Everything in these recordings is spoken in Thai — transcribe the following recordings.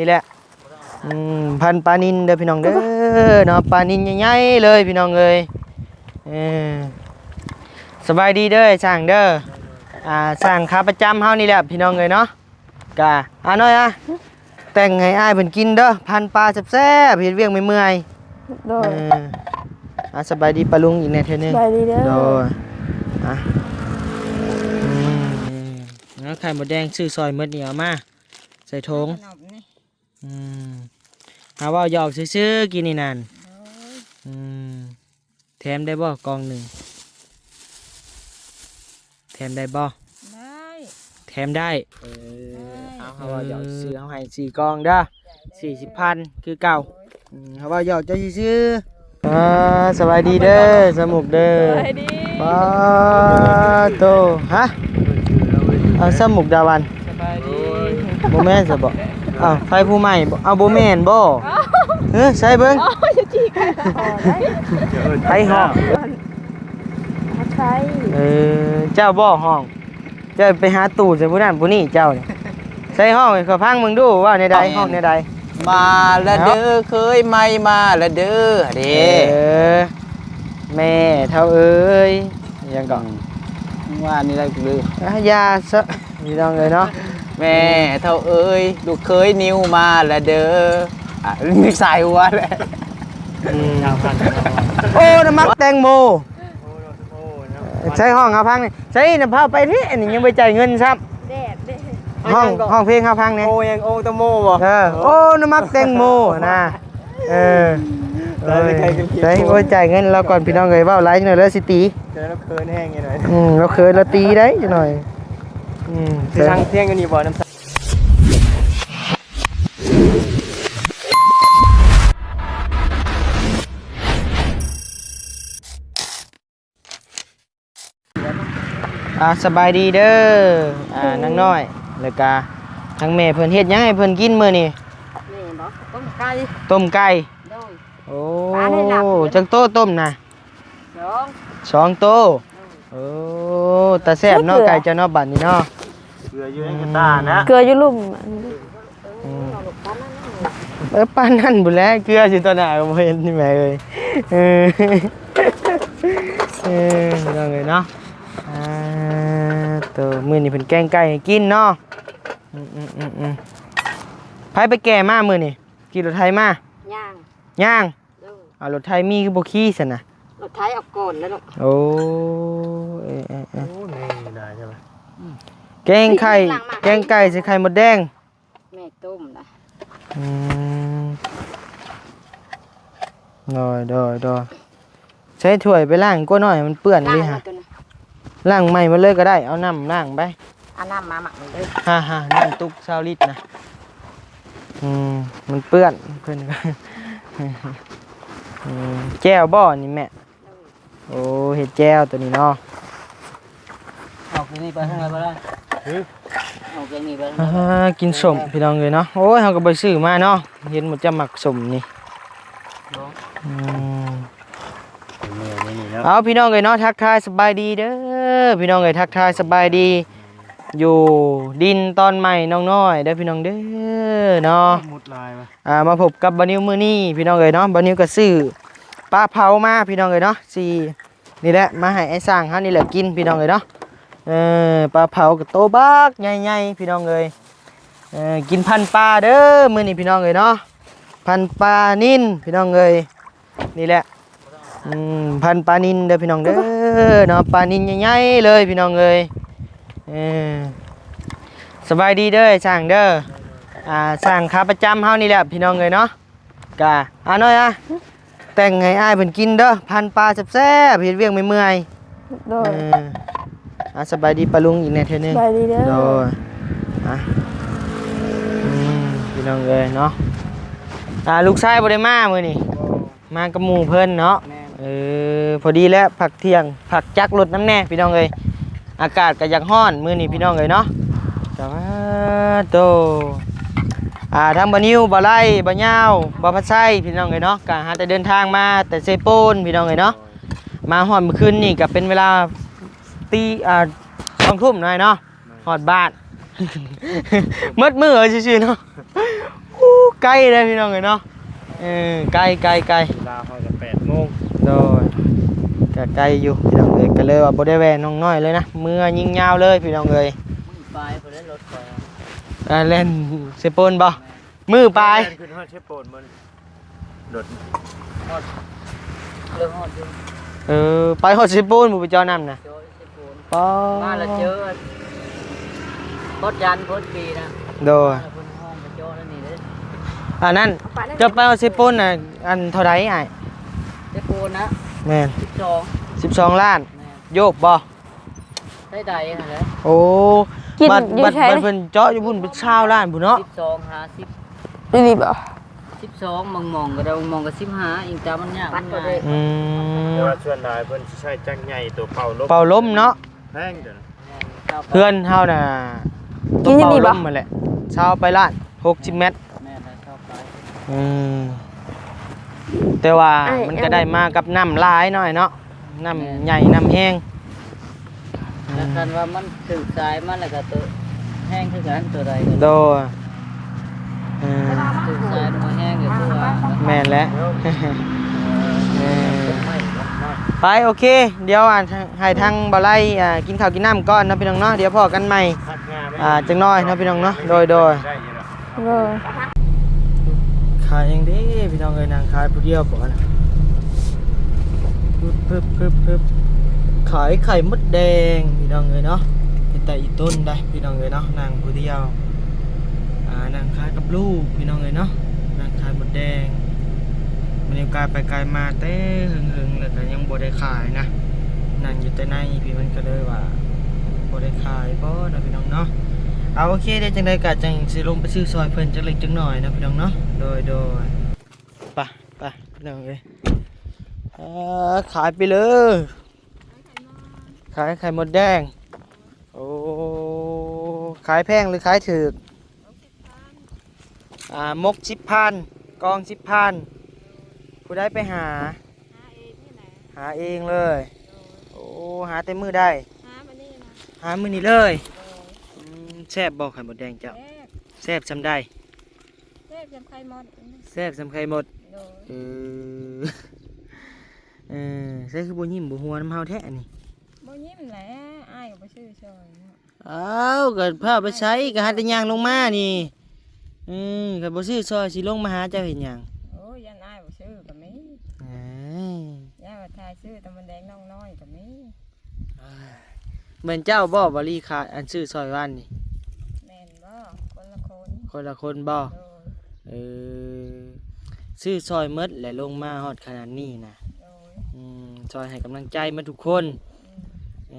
นี่แหละพันปลานินเด้อพี่น้องเด้อเนาะปลานินใหญ่ๆเลยพี่น้องเอ้ยสบายดีเด้อช่างเด้อช่างขาประจำเฮานี่แหละพี่น้องเอ้ยเนาะกะน้อยแต่งให้อ้ายเพิ่นกินเด้อพันปลาแซ่บๆเฮ็ดเวียกไม่เมื่อยโดยสบายดีปะลุงอีกแน่เทื่อนึงสบายดีเด้อโดยแล้วไข่หมดแดงซื้อซอยมดเหนียวมาใส่ถุงหาว่าหยอกซื้อกินนี่นั่นแถมได้บ่กองหนึ่งแถมได้บ่ได้แถมได้เอาว่าหยอกซื้อเอาให้4กองเด้อ40,000คือเก่าหาว่าหยอกจะซื้อสบายดีเด้อสมุกเด้อสบายดีป้าโตฮะเอาสมุกดาวันสบายดีโบแม่นสบเอาไฟผู้ใหม่เอาโบแม่นบ่ใช่เบิ้งไฟห้องใช่เจ้าบ่ห้องเจ้าไปหาตู้ใส่ผู้นั้นผู้นี้เจ้าเนี่ยใส่ห้องเขาพังมึงดูว่าในใดห้องในใดมาละเด้อเคยไม่มาละเด้อเด้แม่เท่าเอ้ยยังก่อนว่านี่ได้ลืมยาซะมีต้องเลยเนาะแม่เท่าเอ้ยลูกเคยนิ้วมาละเด้อนึกสายหัวเลยโอ้น้ำมักแตงโมใช้ห้องเขาพังนี่ใช้น้ำผ้าไปนี่อันนี้ยังไปจ่ายเงินซ้ำห้องเพลงเขาพังเนี่ยโอ้ยังโอ้ตะโมบ่โอ้น้ำมักแตงโมนะใช้ไปจ่ายเงินเราก่อนพี่น้องเลยว่าไลฟ์หน่อยแล้วสิตีเราเคินแห้งยังไงเราเคยเราตีได้จังหน่อยทางเที่ยงกันนี่บ่น้ำสบายดีเด้อนังน้อยแล้วก็ทั้งแม่เพิ่นเฮ็ดหยังให้เพิ่นกินมื้อนี้นี่บ่ต้มไก่โอ้จังโตต้มน่ะ2โตโอ้ตาแซ่บเนาะไก่เจ้าเนาะบัดนี้เนาะเกลืออยู่ในกระตานะเกลืออยู่ลุ่มปานนั่นบุแล้วเกลือสิตัวหน้าก็บ่เห็นนี่แม่เอ้ยน้องเอ้ยเนาะตัวมื้อนี้เพิ่นแกงไก่ให้กินเนาะไผไปแก่มามื้อนี้ขี่รถไถมาย่างเอารถไถมีคือบ่ขี่ซั่นน่ะรถไถเอาก่อนแล้วเนาะโอ้นี่ได้ใช่มั้ยแกงไก่ใส่ไข่มดแดงแม่ต้มนะดอยใช้ถ้วยไปล้างก็หน่อยมันเปื้อนดิฮะล้างใหม่มาเลยก็ได้เอาน้ำล้างไปเอาน้ำมาหมักเลยน้ำตุก20 ลิตรนะมันเปื้อนเพิ่นก็แก้วบ่อนี่แม่โอ้เห็ดแก้วตัวนี้เนาะออกนี่ไปทางไหนบ่ได้ออกนี่ไปกินสมพี่น้องเลยเนาะโอ้ยเฮาก็ไปซื้อมาเนาะเห็นหมดจะหมักสมนี่เอาพี่น้องเลยเนาะทักทายสบายดีเด้อพี่น้องเลยทักทายสบายดีอยู่ดินตอนใหม่น้องน้อยเด้อพี่น้องเด้อเนาะมาพบกับบานิวมื้อนี้พี่น้องเลยเนาะบานิวก็ซื้อปลาเผามาพี่น้องเลยเนาะนี่แหละมาให้ไอ้สร้างเฮานี่แหละกินพี่น้องเลยเนาะปลาเผากับโตบักใหญ่ๆพี่น้องเลยกินพันปลาเด้อมื้อนี้พี่น้องเลยเนาะพันปลานิ่นพี่น้องเลยนี่แหละพันปลานินเด้อพี่น้องเด้อเนาะปลานินใหญ่ๆเลยพี่น้องเลยสบายดีเด้อช่างเด้อช่างขาประจำเฮานี่แหละพี่น้องเลยเนาะกะน้อยแต่งให้อ้ายเพิ่นกินเด้อพันปลาแซ่บๆเฮ็ดเวียกไม่เมื่อยสบายดีปะลุงอีกแน่เทื่อนึงสบายดีเด้อโดยพี่น้องเลยเนาะลูกชายบ่ได้มามื้อนี้มากับหมู่เพิ่นเนาะพอดีแล้วผักเที่ยงผักจักรถน้ำแน่พี่น้องเลยอากาศก็อยากร้อนมื้อนี้พี่น้องเลยเนาะจ้าโตทางบ่นิวบ่ไล่บ่ยาวบ่พัดไส้พี่น้องเลยเนาะก็หาแต่เดินทางมาแต่เซโปนพี่น้องเลยเนาะมาฮอดเมื่อคืนนี่ก็เป็นเวลา2 ทุ่มหน่อยเนาะฮอดบ้านมืดมื้อซื่อๆเนาะโอ้ ใกล้เลยพี่น้องเอ้ยเนาะใกล้ลาเขาจะ8 โมงโดยก็ไกลอยู่พี่น้องเอ้ยก็เลยว่าบ่ได้แวะน้องน้อยเลยนะเมื่อยิงยาวเลยพี่น้องเอ้ย ไปพอได้รถไป เล่นเซโปนบ่มือปลาย ขึ้นฮอดเชฟโปนมันโดด เรื่องฮอดอยู่ ไปฮอดเซโปนบ่ไปเจอน้ำนะ เจอสิปูน ป้อ มาแล้วเจอพดยันพดปีนะ โดย มาแล้วคนห้องกระโจแล้วนี่เด้อ อันนั้นจะไปฮอดเซโปนน่ะอันเท่าใดอ้าย สิปูนนะ แม่น 12 12 ล้าน แม่ โยกบ่ ได้ใดหั่นแหละ โอ้ กิน บัด อยู่ บัด ใช่ บัดเพิ่นเจาะอยู่พุ่นเป็น20ล้านพุ่นเนาะ 12 50 นี่บ่ 12มองก็ได้มองก็15อิงตามมันยากมันง่าย แต่ว่าส่วนหลายเพิ่นสิใช้จักรใหญ่ตัวเป่าลม เป่าลมเนาะ แพงเด้อ เพื่อนเฮาน่ะตัวเป่าลมมาแหละเช้าไปล้าน60 เมตร แม่ได้ชอบไป แต่ว่ามันก็ได้มากับน้ำลายหน่อยเนาะน้ำใหญ่น้ำแห้ง แล้วกันว่ามันถึกสายมันแล้วก็ตัวแห้งคือกันตัวใดก็ โดย ถึกสายมันแห้งอยู่ตัว แม่นแล้ว ไปโอเค เดี๋ยวให้ทางบ่ไล่กินข้าวกินน้ำก่อนนะพี่น้องเนาะเดี๋ยวพอกันใหม่จังน้อยนะพี่น้องเนาะโดย เลย ขายยังดีพี่น้องเอ้ยนางขายผู้เดียวบ่นะปึ๊บขายไข่มดแดงพี่น้องเอ้ยเนาะเป็นแต่อีต้นได้พี่น้องเอ้ยเนาะนางผู้เดียวนางขายกับลูกพี่น้องเอ้ยเนาะนางขายมดแดงมันยังกลายไปกลายมาแต่หึงแล้วก็ยังบ่ได้ขายนะนั่งอยู่แต่ในพี่มันก็เลยว่าบ่ได้ขายบ่นะพี่น้องเนาะเอาโอเคเดี๋ยวจังได๋ก็จังสิลงไปซื้อซอยเพิ่นจักเล็กจักน้อยนะพี่น้องเนาะโดยไปพี่น้องเอ้ยขายไปเลยขายไข่มดแดงโอ้ขายแพงหรือขายถูกมก10,000กอง10,000ผู้ใดไปหาเองเลยโอ้หาแต่มือได้หามื้อนี้เลยแซ่บบ่ไข่มดแดงเจ้าแซ่บซำได้ เทพจำไข่หมด แซ่บซำไข่มดเออใส่คือบ่ยิ้มบ่หัวน้ำเฮาแท้นี่ บ่ยิ้มแหละอ้ายก็บ่ซื้อซอย อ้าวก็พาไปใช้ก็หาแต่ย่างลงมานี่ก็บ่ซื้อซอยสิลงมาหาเจ้าเฮ็ดหยัง โอ้ยยันอ้ายบ่ซื้อก็มี เอ้ย ย่าว่าทายซื้อตะมันแดงน้องน้อยก็มี เหมือนเจ้าบ่บริขาดอันซื้อซอยวันนี่ แม่นบ่คนละคน คนละคนบ่ โดย เออซื้อซอยหมดและลงมาฮอดขนาดนี้นะ โดย ซอยให้กำลังใจมาทุกคนเอ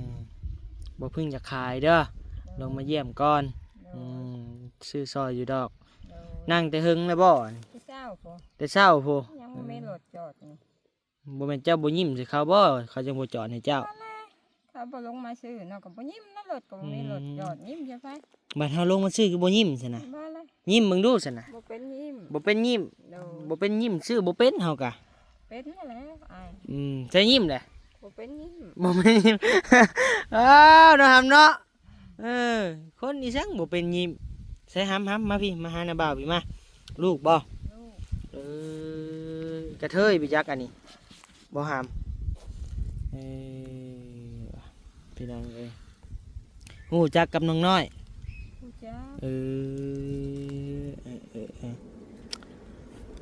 อบ่เพึ่งจะขายเด้อลงมาเยี่ยมก่อน โดย ซื้อซอยอยู่ดอก โดย นั่งแต่หึงเลยบ่ ที่เจ้าพอ แต่เช้าโพ ยังบ่มีรถจอดนี่ บ่แม่นเจ้าบ่ยิ้มสิเขาบ่เขาจังบ่จอดให้เจ้า เขาบ่ลงมาซื้อเนาะก็บ่ยิ้มนะรถก็บ่มีรถจอดยิ้มใช่ไผ บัดเฮาลงมาซื้อก็บ่ยิ้มซั่นน่ะ บ่เลย ยิ้มมึงดูซั่นน่ะ บ่เป็นยิ้ม บ่เป็นยิ้ม โดย บ่เป็นยิ้มซื้อบ่เป็นเฮากะ เป็นนั่นแหละอ้าย ใส่ยิ้มแหละ บ่เป็นยิ้ม บ่เป็นยิ้ม อ้าวเนาะหำเนาะคนอีสังบ่เป็นยิ้มใส่หำมาพี่มาหาน้าบ่าวพี่มาลูกบ่ ลูก กระเทยไปจักอันนี้บ่หำพี่น้องเอ้ยฮู้จักกับน้องน้อย ผู้จ้า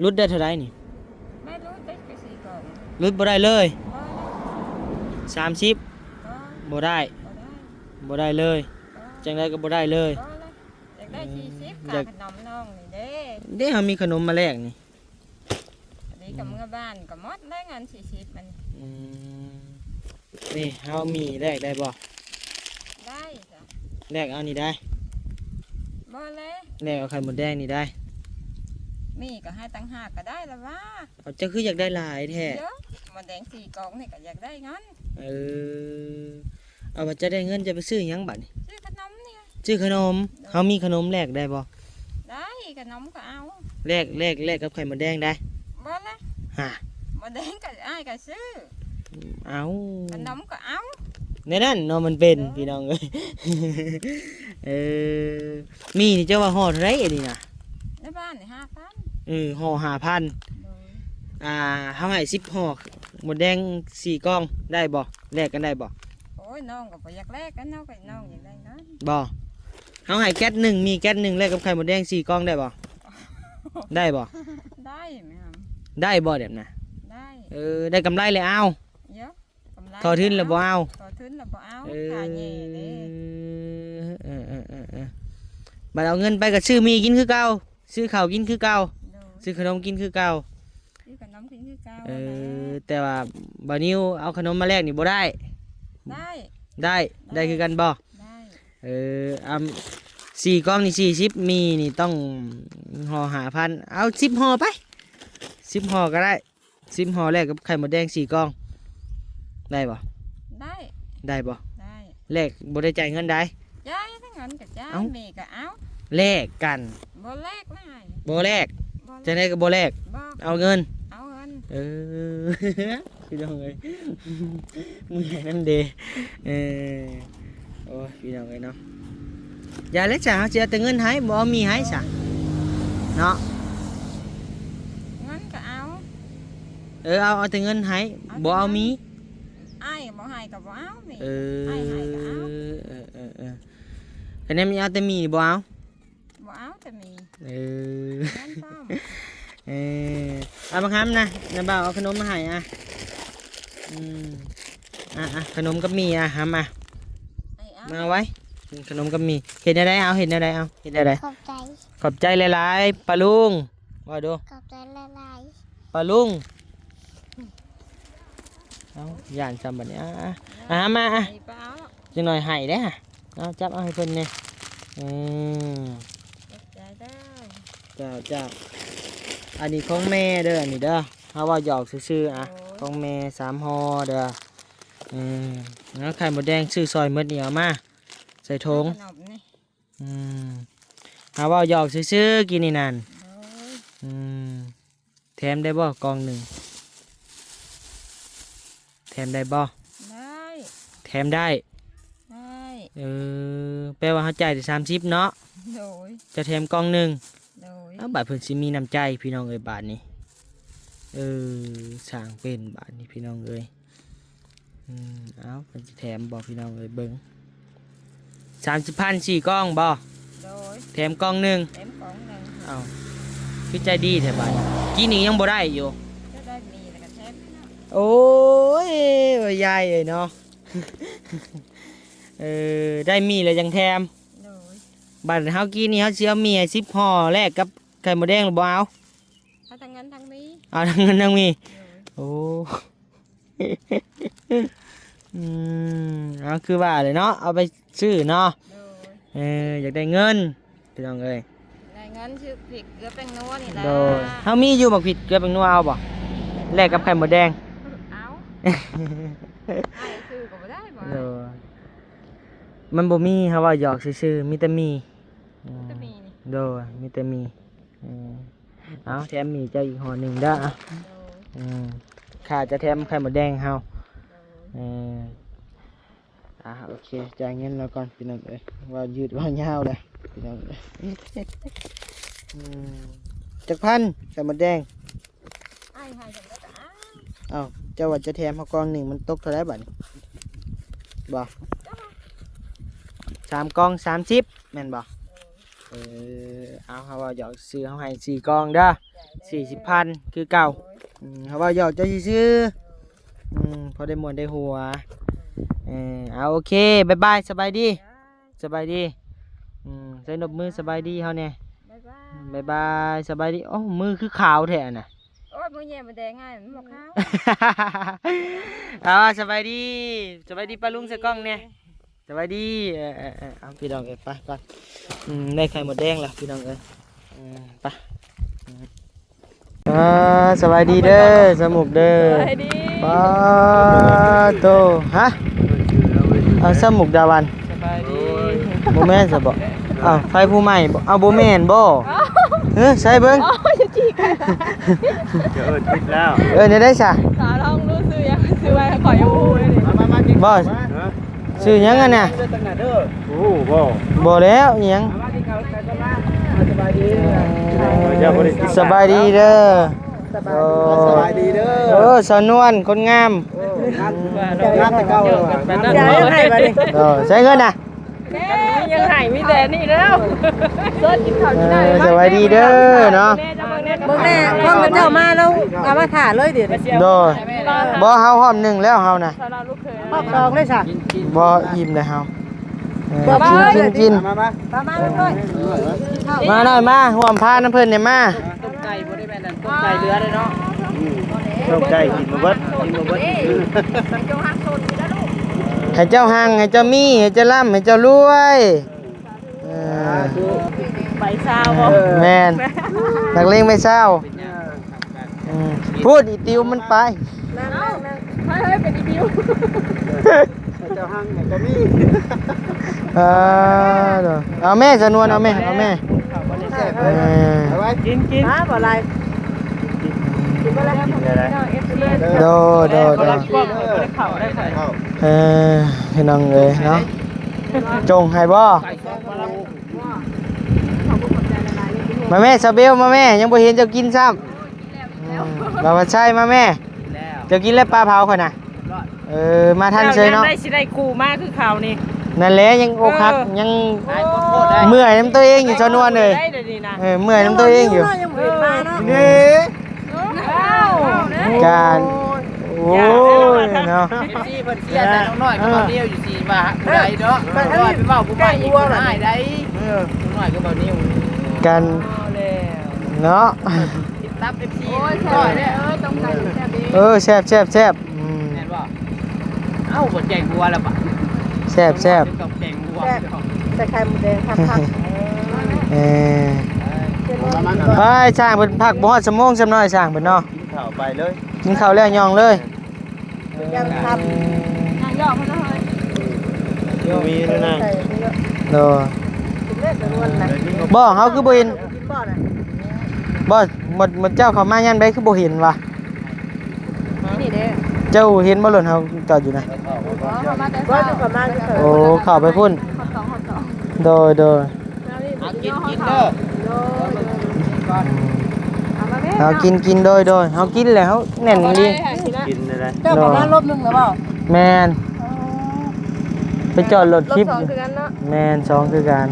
รุดได้เท่าไรนี่ ไม่รู้ได้ไปสี่กล่อง รุดบ่ได้เลย บ่ 30 บ่ บ่ได้ บ่ได้บ่ได้เลยจังไดก็บ่ได้เลย บ่เลยอยากได้40 อยา ค่าก ขนมน้องนี่เด้ เด้เฮามีขนมมาแลกนี่ อันนี้กับเมื่อบ้านก็หมดได้เงิน40มัน นี่เฮามีแลกได้บ่ ได้จ้ะ แลกเอานี่ได้ บ่เลย แลกเอาไข่มดแดงนี่ได้ มีก็ให้ตั้ง5ก็ได้ละว่า เอาเจ้าคืออยากได้หลายแท้ เยอะมันแดง4กล่องนี่ก็อยากได้เงิน เอาว่าจะได้เงินจะไปซื้อหยังบัดนี่ ซื้อขนมเนี่ย ซื้อขนมเฮามีขนมแลกได้บ่ ได้ขนมก็เอา แลกกับไข่มดแดงได้ บ่เลย ฮะ มันแดงก็อ้ายก็ซื้อ เอา ขนมก็เอา ในนั้นเนาะมันเป็นพี่น้องเอ้ย มีนี่เจ้าว่าฮอดไรอันนี้น่ะ ได้ บ้านนี่5,000 ห่อ5,000 โดย เฮาให้10ห่อหมดแดง4กล่องได้บ่แลกกันได้บ่ โอ้ยน้องก็บ่อยากแลกกันน้องก็น้องอย่างไรนั้น บ่เฮาให้แก๊สหนึ่งมีแก๊สหนึ่งแลกกับไข่หมดแดง4กล่องได้บ่ได้บ่ ได้ไหมครับ ได้บ่แบบน่ะ ได้ ได้กำไรเลยเอา เยอะกำไร ทอทุนแล้วบ่เอา ทอทุนแล้วบ่เอา เอ ขาแย่เด้ บัดเอาเงินไปก็ซื้อมีกินคือเก่าซื้อข้าวกินคือเก่า โดย ซื้อขนมกินคือเก่า ซื้อขนมกินคือเก่า แต่ว่าบ่นิวเอาขนมมาแลกนี่บ่ได้ ได้ ได้คือกันบ่ ได้ 4กล่องนี่40มีนี่ต้องห่อ5,000เอา10ห่อไป10ห่อก็ได้10ห่อแลกกับไข่หมดแดง4กล่องได้บ่ ได้ ได้บ่ ได้ แลกบ่ได้จ่ายเงินได้ จ่ายทั้งเงินกับจ่าย เอ้า แม่ก็เอา แลกกัน บ่แลกได้ บ่แลก บ่ จะได้ก็บ่แลก บ่ เอาเงิน เอาเงิน พี่น้องเอ้ยมึงใหญ่นั่นเดโอ้ยพี่น้องเอ้ยเนาะอย่าเล็กจ้ะเสียแต่เงินให้บ่มีให้จ้ะเนาะ เงินก็เอา เอาแต่เงินให้บ่เอามี อ้ายบ่ให้ก็บ่เอานี่ เออ ให้ก็เอา คะแนนมีเอาแต่มีบ่เอา บ่เอาแต่มี เออ เงินพร้อม เอาบังคับนะน้าบ่าวเอาขนมมาให้ขนมกับมีหามา ให้เอา มาเอาไว้ขนมกับมีเห็นอะไรเอาเห็นอะไรเอาเห็นอะไร ขอบใจ ขอบใจหลายๆปลาลุงว่าดู ขอบใจละลาย ปลาลุงเอาย่านจำบัดนี้มา ให้บ่เอา จังหน่อยให้เด้อเอาจับเอาให้เพิ่นเนี่ยเก็บใจได้ เจ้าอันนี้ของแม่เด้ออันนี้เด้อเฮาว่าหยอกซื่อๆของแม่3ห่อเด้อแล้วไข่หมดแดงซื้อซอยหมดเหนียวมาใส่ถุง ขนมนี่ เฮาว่าหยอกซื่อๆกินนี่นั่น โอ้ย แถมได้บ่กล่องหนึ่งแถมได้บ่ ได้ แถมได้ ได้ แปลว่าเขาจ่ายแต่30เนาะ โดย จะแถมกล่องหนึ่ง โดย บาทเพิ่นสิมีน้ำใจพี่น้องเอ้ยบาทนี้สร้างเป็นบาทนี้พี่น้องเอ้ยเอาเพิ่นสิแถมบ่พี่น้องเอ้ยเบิ่ง30,000 4กล่องบ่ โดย แถมกล่องหนึ่ง เต็มของหนึ่ง เอาคือใจดีแท้บาดนี้กินนี่ยังบ่ได้อยู่ จะได้มีแล้วก็แทบเนาะ โอ้ยว่ายายเอ้ยเนาะ ได้มีแล้วยังแถม โดย บัดเฮากินนี่เฮาสิเอามีให้10ห่อแลกกับไข่หมูแดงหรือบ่เอา เอาทั้งเงินทั้งมี เอาทั้งเงินทั้งมี โดย โอ้ เอาคือว่าเลยเนาะเอาไปซื้อเนาะ โดย อยากได้เงินพี่น้องเอ้ย ได้เงินชื่อผิดเกลือแป้งนัวนี่แหละ โดยเฮามีอยู่บักผิดเกลือเป็นนัวเอาบ่แลกกับไข่หมูแดง เอาให้ซื้อก็บ่ได้บ่ โดยมันบ่มีเฮาว่าหยอกซื่อๆมีแต่มี จะมีนี่ โดยมีแต่มีเอาแถมมีเจ้าอีกห่อหนึ่งเด้ออ่ะ โดย ข้าจะแถมไข่หมูแดงเฮา โดย โอเคจ่ายเงินแล้วก่อนพี่น้องเอ้ยว่ายืดว่ายาวเลยพี่น้องเอ้ยจักพันไข่หมูแดง ให้ให้จังได๋ก็เอา เอ้าเจ้าว่าจะแถมเฮากองหนึ่งมันตกเท่าไหร่บัดนี้บ่3กอง30แม่นบ่เอาเฮาว่าหยอกซื้อเฮาให้4กองเด้อ40,000คือเก่าเฮาว่าหยอกเจ้าซื้อพอได้ม่วนได้หัวเอาโอเคบ๊ายบายสบายดีสบายดีใส่นบมือสบายดีเฮาเนี่ย บ๊ายบาย บ๊ายบายสบายดีโอ้มือคือขาวแท้น่ะ โอ้ยมื้อแย่บ่แดงง่ายมันบ่ขาว สบายดีสบายดีป้าลุงใส่กล้องเนี่ยสบายดีเอาพี่น้องเอ้ยไปก่อนได้ไข่หมดแดงแล้วพี่น้องเอ้ยไปสบายดีเด้อสมุกเด้อ สวัสดี ป้าโตฮะสมุกดาวัน สบายดี โบแม่นซะบ่ไฟผู้ใหม่บ่เอาโบแม่นบ่ใส่เบิ่ง เดี๋ยวทิศแล้ว เนี่ยได้ซะ สาลองรู้สึกยังซื้อไว้ขออยู่เลยนี่ มาจริง บ่ชื่อหยังอ่ะน่ะ โอ้บ่ บ่แล้วหยัง มาที่เขาใครก็มาสบายดี สบายดีเด้อ สบายดีเด้อ สาวนวลคนงาม งานแต่เก่าเลยว่ะ ใช้เงินน่ะ ยังหายมีแต่นี่แล้วเลิศกินข้าวที่ไหน สบายดีเด้อเนาะ เบิ่งแน่พ่อมันเจ้ามาแล้วเอามาถ่าเลยเดี๋ยว โดยบ่เฮาหอมหนึ่งแล้วเฮาน่ะ พ่อซองเลยจ้ะ บ่อิ่มเลยเฮากิน มา ประมาณนั้นเลย มาหน่อยมาห่วมพาน้ำเพิ่นเนี่ยมา ต้มไก่บ่ได้แม่นนั่นต้มไก่เรือเลยเนาะ ต้มไก่กินมาเบิด ให้เจ้าหังให้เจ้ามีให้เจ้าล่ำให้เจ้ารวยỪ. ใบซาวบ่ แม่นนักเลงไม่เศร้าพูดอีติวมันไป เจ้าห้างก็มี เอาแม่สนวนเอาแม่เอาแม่ เอาไว้กิน มาบ่ไร โดโดโดพี่น้องเลยเนาะจงให้บ่มาแม่ซาเบลมาแม่ยังบ่เห็นเจ้ากินซ้ำบ่ว่าใช่มาแม่เจ้ากินแล้วปลาเผาค่อยน่ะมาทันเฉยเนาะ ได้สิได้กูมากคือข่าวนี่ นั่นแหละยังอกหักยังเมื่อยน้ำตัวเองอยู่ชนวนเลยเมื่อยน้ำตัวเองอยู่ ยังบ่เห็นมาเนาะ นี่การโอ้ยเนาะ พี่เพิ่นเสียใจน้องน้อยก็บ่เดียวอยู่สิว่าผู้ใดเนาะน้อยไปเว้าผู้ใหม่อีกได้ได้น้อยก็บ่นิ้ว กันเนาะ ติดตับ FC น้อยเด้อ แซ่บแซ่บแซ่บ แม่นบ่เอ้าบ่แจงบัวแล้วบ่ แซ่บแซ่บ กับแจงบัว ใส่ไข่หมูแดงคัก ไปช่างเพิ่นพักบ่ฮอดชั่วโมงซำน้อยช่างเพิ่นเนาะ ข้าวไปเลย กินข้าวแล้วย่องเลย ๆยังทำ มีด้วยนะ ใส่เยอะ โด ถึงเล็กจำนวนนะ บ่เฮาคือบ่เห็น กินบ่น่ะ บ่หมดเจ้าเข้ามายามใดคือบ่เห็นวะ นี่เด้ เจ้าเห็นบ่หล่นเฮาจอดอยู่นะ บ่จะประมาณนี้เถอะ โอ้เข้าไปพุ่นโดย กินเด้อ เฮากินโดยเฮากินแล้วเฮาแน่นดี กินอะไร เจ้าประมาณลบนึงแล้วบ่ แม่นไปจอดรถคลิป ลบ2คือกันเนาะ แม่นสองคือกัน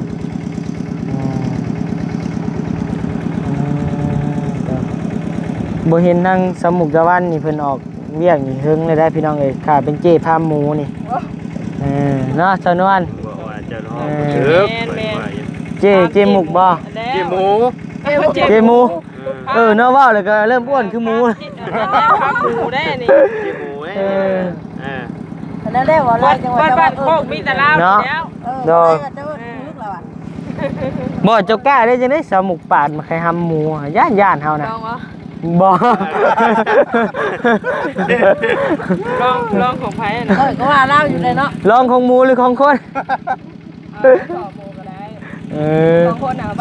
บ่เห็นนั่งสมุกตะวันนี่เพิ่นออกเวียกนี่เฮิงเลยได้พี่น้องเอ้ยค่ะเป็นเจ้พามหมูนี่เนาะชาวนวล บอกว่าจะร้องเถิบ เจหมุกบ่ เจหมู เจหมูเนาะว่าเลยก็เริ่มอ้วนคือหมู หมูได้นี่ เจหมูอ่า อันนั้นได้ว่าลายจังหวัด บ้านโคกมีแต่ลาวแล้ว โดนเจ้าลึกแล้วอ่ะ บ่เจ้ากล้าได้จังได๋สมุกปาดมาใครหำหมูย่านเฮานะบ่ ลองของไผน่ะ ก็ว่าเล่าอยู่เลยเนาะ ลองของหมูหรือของคน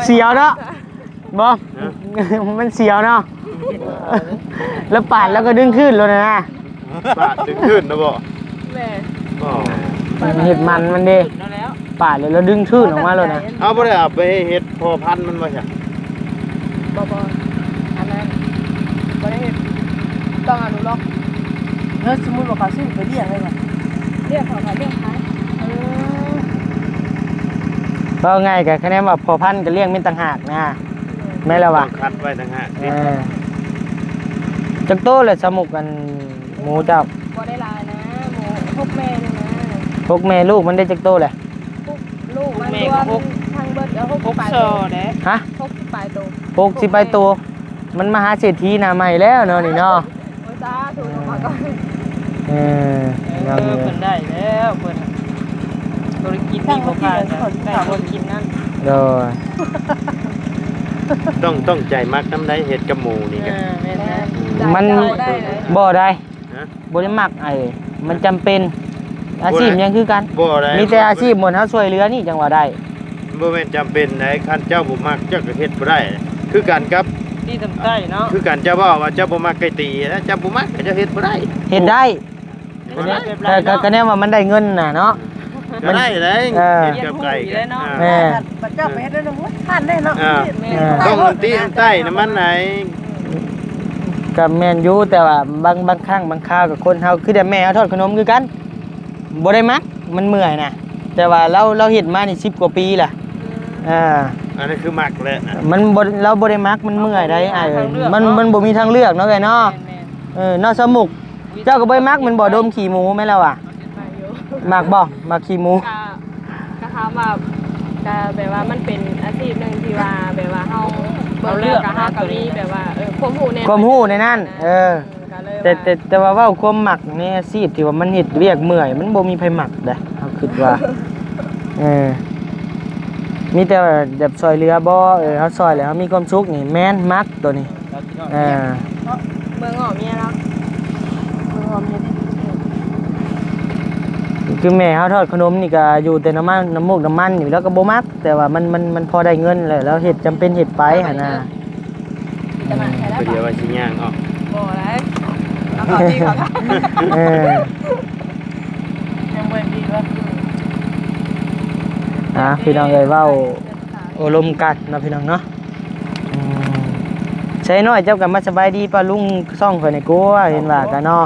เสียวเนาะบ่ มันเสียวเนาะแล้วปาดแล้วก็ดึงขึ้นเลยนะ ปาดดึงขึ้นนะบ่ แม่ อ๋อ เห็ดมันดิ แล้ว ปาดเลยแล้วดึงขึ้นออกมาเลยนะ เอาบ่ได้เอาไปเฮ็ดพอพันธุ์มันบ่ใช่ บ่อันนั้นบ่ได้เฮ็ดต้องอนุรักษ์ แล้วสมมุติว่าเขาซื้อไปเลี้ยงเลยว่ะ เรียกเขาเรียกขาย ก็ง่ายกับคะแนนว่าพอพันธุ์ก็เลี้ยงเป็นต่างหากนะแม่แล้ววะ คัดไว้ต่างหาก จักโตเลยสมุกกันหมูเจ้า บ่ได้หลายนะหมูพวกแม่นี่นะ พวกแม่ลูกมันได้จักโตเลย ลูกมันรวมทางเบิดแล้ว6ปลายโตเด้ ฮะ 6ปลายโต 60ไปตัวมันมหาเศรษฐีหน้าใหม่แล้วเนาะนี่เนาะ โอ้จ้าถูกมาก่อน ยัง เพิ่นได้แล้วเพิ่นตัวกินนี่บ่ผ่านได้คนกินนั่น โดย ต้องใจมักน้ำได้เฮ็ดกับหมูนี่กัน แม่นะ มัน ได้เลย บ่ได้ ฮะ บ่ได้มักมันจำเป็นอาชีพยังคือกัน บ่ได้ มีแต่อาชีพหมดเฮาช่วยเหลือนี่จังว่าได้ บ่แม่นจำเป็นได้คันเจ้าบ่มักเจ้าก็เฮ็ดบ่ได้ คือกันกับ ที่ทำใต้เนาะ คือกันเจ้าว่าเจ้าบ่มักไก่ตีนะเจ้าบ่มักเจ้าเฮ็ดบ่ได้ เฮ็ดได้ ก็แน่ว่ามันได้เงินน่ะเนาะ ก็ได้เลย เออ เห็ดกับไก่กัน แม่ บัดเจ้าไปเฮ็ดได้เนาะท่านได้เนาะ ต้องมันตีนใต้น้ำมันไหน กับแม่นอยู่แต่ว่าบางครั้งบางคราวกับคนเฮาคือแต่แม่เฮาทอดขนมคือกันบ่ได้มักมันเมื่อยนะแต่ว่าเราเฮ็ดมานี่10กว่าปีล่ะอันนี้คือหมักเลย มันบ่เราบ่ได้มักมันเมื่อยได้อ้ายมันบ่มีทางเลือกเนาะไงเนาะเนาะสมุกเจ้าก็บ่ได้มักมันบ่ดมขี้หมูแม่นแล้วอ่ะมักบ่มักขี้หมูก็ถามว่าก็แบบว่ามันเป็นอาชีพหนึงที่ว่าแบบว่าเฮาบ่เลือกก็เฮาก็มีแบบว่าความรู้ในนั้นแต่ว่าเว้าความหมักในอาชีพที่ว่ามันเฮ็ดเวียกเมื่อยมันบ่มีไผหมักเด้เฮาคิดว่ามีแต่แบบซอยเรือบ่เฮาซอยแล้วเฮามีความสุขนี่แม่นมักตัวนี้เมืองออกเมียแล้วเมืองออกเมียคือแม่เฮาทอดขนมนี่ก็อยู่แต่น้ำมันน้ำมูกน้ำมันอยู่แล้วก็บ่มักแต่ว่ามันพอได้เงินแล้วเฮ็ดจำเป็นเฮ็ดไปหั่นน่ะเดี๋ยวว่าสิย่างออกบ่ได้เอาขอที่เขายังบ่ดีว่าพี่น้องเอ้ยเว้าโอลมกัดเนาะพี่น้องเนาะใช้น้อยเจ้าก็มาสบายดีป้าลุงซ่องข่อยในกัวเห็นว่ากันเนาะ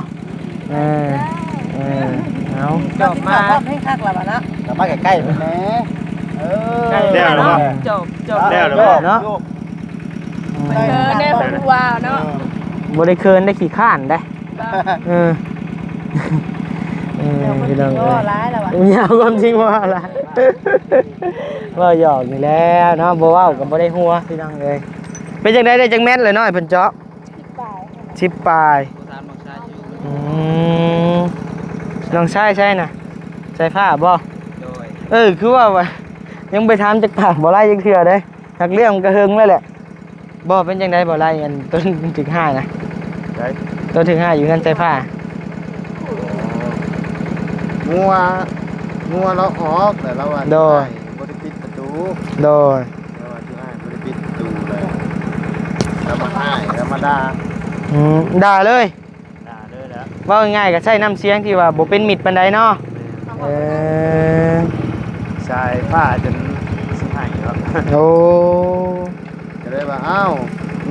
เอาจบมาให้คักแล้วบัดเนาะกลับมาใกล้ๆเพิ่นแหมใกล้แล้วเนาะจบแล้วเนาะแน่ผมว้าวเนาะบ่ได้เคินได้ขี้ข้านได้พี่น้องก็ร้ายแล้วว่ะยาวความจริงว่าอะไรว่าหยอกนี่แล้วเนาะบ่เว้าก็บ่ได้หัวพี่น้องเอ้ยเป็นจังได๋ได้จังแม่นเลยเนาะเพิ่นเจาะ10ปลายน้องชายใช่น่ะใส่ผ้าบ่คือว่ายังไปถามจักปากบ่ไล่จักเทื่อเด้ทักเรื่องก็เฮิงแล้วแหละบ่เป็นจังได๋บ่ไล่อันต้นถึง5นะต้นถึง5อยู่งั้นใส่ผ้างัวเราออกแต่เราว่าบ่ได้ปิดประตูโดยเราว่าสิให้บ่ได้ปิดประตูเลยแล้วมาให้แล้วมาด่าด่าเลยแล้วว่าง่ายๆก็ใช้น้ำเสียงที่ว่าบ่เป็นมิตรปานใดเนาะใส่ผ้าจนสิให้ครับโอ้ก็เลยว่าอ้าว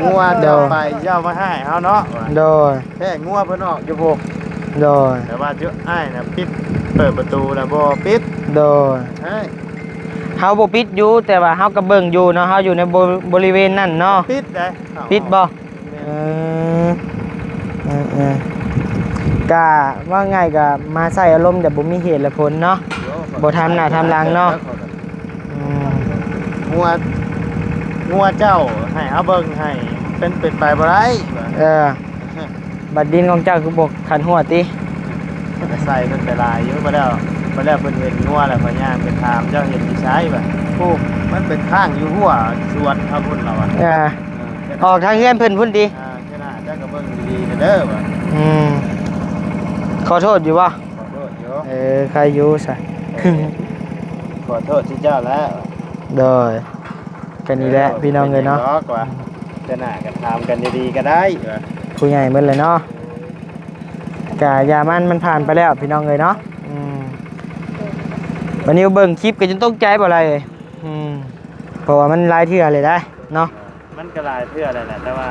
งัวเดี๋ยวไปเจ้ามาให้เฮาเนาะโดยแค่งัวเพิ่นออกอยู่พวกโดยแต่ว่าจุอ้ายน่ะปิดเปิดประตูแล้วบ่ปิดโดยเฮาบ่ปิดอยู่แต่ว่าเฮาก็เบิ่งอยู่เนาะเฮาอยู่ในบริเวณนั้นเนาะปิดได้ปิดบ่ก็ว่าง่ายก็มาใส่อารมณ์แต่บ่มีเหตุและผลเนาะบ่ทำหน้าทำหลังเนาะงัวเจ้าให้เฮาเบิ่งให้เป็นไปบ่ได้บัดดินของเจ้าคือบ่ขันหัวติใส่เพิ่นไปลายอยู่บ่แล้วเพิ่นเห็นงัวแล้วเพิ่นย่างไปถามเจ้าเห็นสิใช้บ่มันเป็นข้างอยู่หัวสวนเฮาพุ่นเราออกทางเฮือนเพิ่นพุ่นติแค่นั้นเจ้าก็เบิ่งดีๆเด้อบ่ขอโทษอยู่บ่ขอโทษอยู่ใครอยู่ซะขอโทษที่เจ้าแล้วโดยกันนี่แหละพี่น้องเอ้ยเนาะจะน่ากันถามกันดีๆก็ได้ผู้ใหญ่เบิ่นเลยเนาะกะยามันผ่านไปแล้วพี่น้องเอ้ยเนาะวันนี้เบิ่งคลิปก็จนตกใจบ่อะไรเลยเพราะว่ามันหลายเทื่อเลยได้เนาะมันก็หลายเทื่อแหละแต่ว่า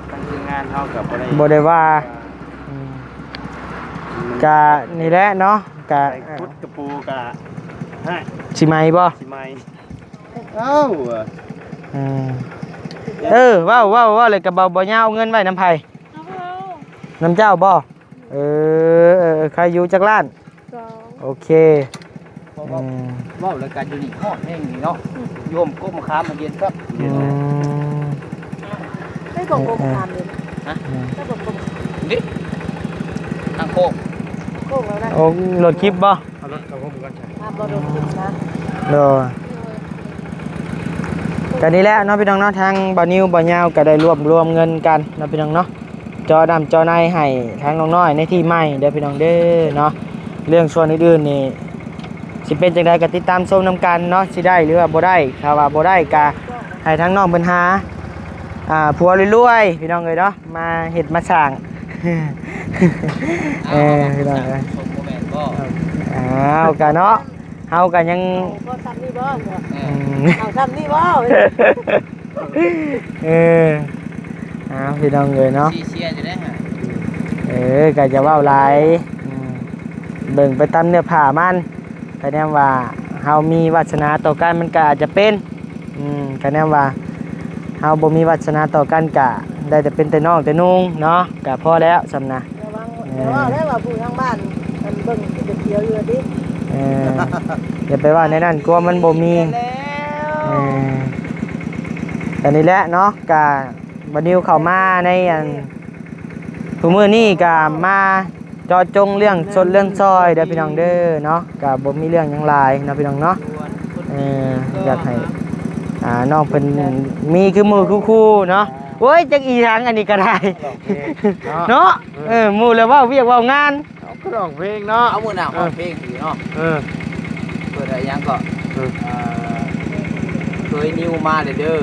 ทางทีมงานเฮาก็บ่ได้ว่ากะนี่แหละเนาะกะพุดกระปูกะสิไมบ่สิไมว้าวเลยกระเบาบ่ยาวเงินไว้น้ำไผน้ำเจ้าบ่ใครอยู่จักล้านโอเคว้าวรายการอยู่นี่ฮอดแห้งนี่เนาะโยมก้มค้ามาเย็นครับให้บอกก้มค้าเลยฮะให้บอกก้มนี่ทางโคกแล้วนะรถคลิปบ่รถกับผมกันใช่รถคลิปนะกันนี้แหละเนาะพี่น้องเนาะทางบ่นิวบ่ยาวก็ได้รวมเงินกันเนาะพี่น้องเนาะจอดำจอในให้ทางน้องน้อยในที่ใหม่เด้อพี่น้องเด้อเนาะเรื่องส่วนอื่นๆนี่สิเป็นจังไดก็ติดตามชมนำกันเนาะสิได้หรือว่าบ่ได้ถ้าว่าบ่ได้ก็ให้ทางน้องเพิ่นหาผัวรวยๆพี่น้องเอ้ยเนาะมาเฮ็ดมาสร้างพี่น้องเอ้ยก็เนาะ เฮาก็ยัง บ่ทำนี่บ่ อืม เอาทำนี่บ่ เออพี่น้องเอ้ยเนาะ เชียร์จะได้หา ก็จะเว้าหลายเบิ่งไปตามเนื้อผ้ามันก็แน่ว่าเฮามีวาสนาต่อกันมันก็อาจจะเป็นก็แน่ว่าเฮาบ่มีวาสนาต่อกันก็ได้แต่เป็นแต่น้องแต่นุ่งเนาะก็พอแล้วสำนะ ระวังแล้วว่าผู้ทางบ้านมันเบิ่งจะเขียวอยู่ดิ อย่าไปว่าในนั้นกลัวมันบ่มีแต่นี่แหละเนาะก็บัดนี้เข้ามาในอันทุกมื้อนี้ก็มาจอจงเรื่องสดเรื่องซอยเด้อพี่น้องเด้อเนาะก็บ่มีเรื่องหยังหลายเนาะพี่น้องเนาะอยากให้น้องเพิ่นมีคือมือคู่ๆเนาะโอ้ยจักอีหยังอันนี้ก็ได้เนาะหมู่แล้วเว้าเวียกเว้างาน ก็ร้องเพลงเนาะ เอามือหนาวเอาเพลงถือเนาะเปิดอะไรยังก็เคยนิวมาเด้อ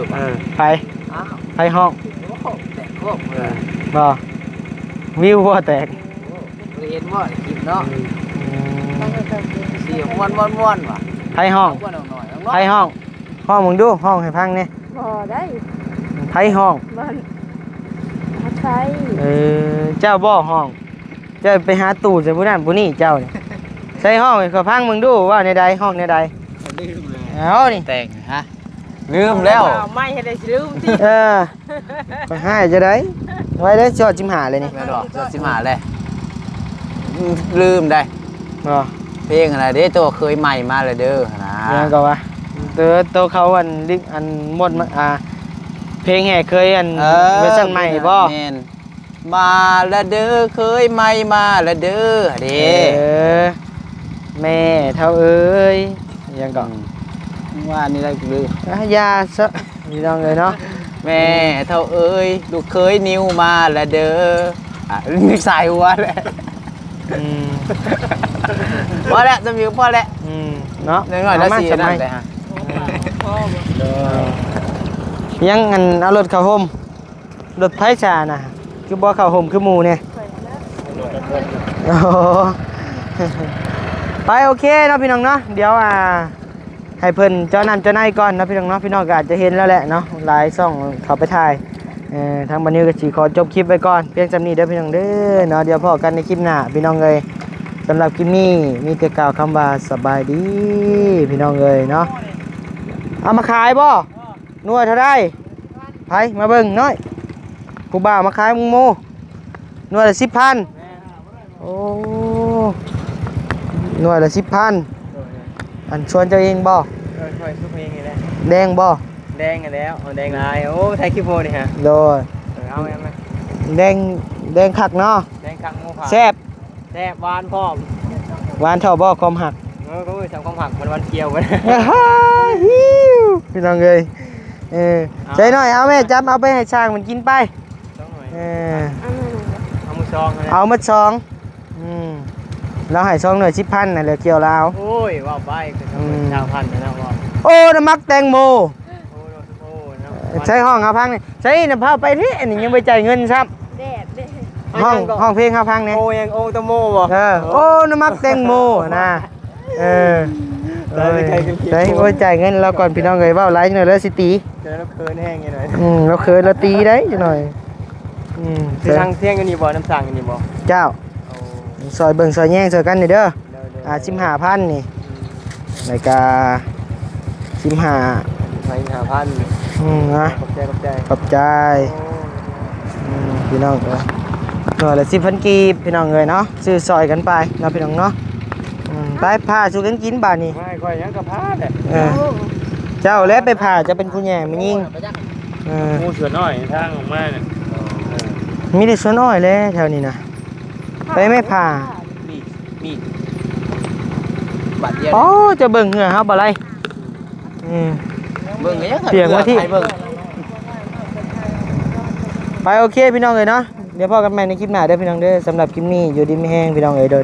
ไป อ้าว ไปห้อง แต่ก็ บ่วิวบ่แตก เห็นว่าคลิปเนาะเสียงม่วนว่ะ ไปห้อง ม่วนหน่อย ไปห้องมึงดูห้องให้พังนี่ บ่ได้ ไปห้อง มันใช่ เจ้าบ่ห้องเจ้าไปหาตู้ใส่ผู้นั้นผู้นี้เจ้านี่ใส่ห้องให้เขาพังมึงดูว่าในใดห้องในใดเอานี่ แตกฮะลืมแล้ว ไม่ให้ได้ลืมติ ไปให้จะได้ไว้ได้จอดจิมหาเลยนี่ แม่ดอกสิมาเลยลืมได้ บ่ เพลงอะไรเด้ตัวเคยใหม่มาเลยเด้อนะ ยังก็ว่าตัวเขาอันลิอันหมดเพลงแห่เคยอันเวอร์ชันใหม่บ่ มาละเด้อเคยใหม่มาละเด้อเด้ แม่เท่าเอ้ยยังก็ ว่านี่ได้ลืม ยาซะมีน้องเลยเนาะ แม่เท่าเอ้ยลูกเคยนิวมาละเด้อนึกสายหัวแหละพอแล้วจะมีพอแล้ว เนาะ หน่อยแล้วสินั่นเลยฮะ ยังอันเอารถเข้าห่มรถไผชาน่ะคือบ่เข้าห่มคือหมู่เนี่ยโอ้ไปโอเคเนาะพี่น้องเนาะเดี๋ยวให้เพิ่นเจ้านั่นเจ้านายก่อนเนาะพี่น้องเนาะพี่น้องก็อาจจะเห็นแล้วแหละเนาะหลายช่องเขาไปถ่ายทางบันนี้ก็สิขอจบคลิปไว้ก่อนเพียงจำนี้เด้อพี่น้องเด้อเนาะเดี๋ยวพอกันในคลิปหน้าพี่น้องเอ้ยสำหรับคลิปนี้มีแต่กล่าวคำว่าสบายดีพี่น้องเอ้ยเนาะเอามาขายบ่หน่วยเท่าไรไผมาเบิ่งน้อยกูบ่าวมาขายมึงโมหน่วยละ 10,000โอ้หน่วยละ 10,000อันชวนเจ้าเองบ่ ค่อยๆซุปเองนี่แหละ แดงบ่ แดงกันแล้วแดงลายโอ้ไทยคิโพนี่ฮะ โดย เอาแม่มา แดงคักเนาะ แดงคังงูผัก แซ่บ แซ่บหวานพร้อม หวานเท่าบ่ความหัก ก็คือทำความผักมันวันเคียวกัน พี่น้องเอ้ยใจหน่อยเอาแม่จับเอาไปให้ช้างมันกินไป ต้องหน่อย เอา เอามือซองเลย เอามา2เราให้2หน่วย 10,000น่ะเหลือเกี่ยวลาว โอ้ยว่าไปคือชาวพันธุ์นะว่า โอ้น้ำมักแตงโม โอ้นะ ใช้ห้องเฮาพังนี่ใช้น้ำพาไปพี่อันนี้ยังบ่จ่ายเงินซ้ำ แดดเด้ ห้องเพลงเฮาพังนี่ โอ้ยังโอ้ตะโมบ่ โอ้น้ำมักแตงโมนะใช้บ่จ่ายเงินเราก่อนพี่น้องเอ้ยเว้าหลายหน่อยแล้วสิตี เจอแล้วเคินแห้งหน่อย เราเคยเราตีได้จังหน่อยที่ทางเที่ยงกันนี่บ่น้ำสั่งกันนี่บ่ เจ้าซอยเบิ่งซอยแย่งซอยกันนี่เด้อ15,000นี่รายการ15 ไปหาพัน นะ ขอบใจ ขอบใจพี่น้องเอ้ยหน่วยละ10,000กีบพี่น้องเอ้ยเนาะซื้อซอยกันไปเนาะพี่น้องเนาะไปพาสู่กันกินบาดนี้ ไม่ค่อยยังกับผ้าแหละ เจ้าแล้วไปผ่าจะเป็นผู้แย่ไม่ยิ่ง งูเสือน้อยทางออกมาเนี่ย มีแต่สวนอ้อยเลยแถวนี้นะไปไม่ผ่า มีบัดเดียว อ๋อจะเบิ่งเหงื่อครับอะไร เบิ่งยัง เสียงว่าที่ เบิ่ง ไปโอเคพี่น้องเอ้ยเนาะเดี๋ยวพ่อกันใหม่ในคลิปหน้าเด้อพี่น้องเด้อสำหรับคลิปนี้อยู่ดีไม่แห้งพี่น้องเอ้ยโดย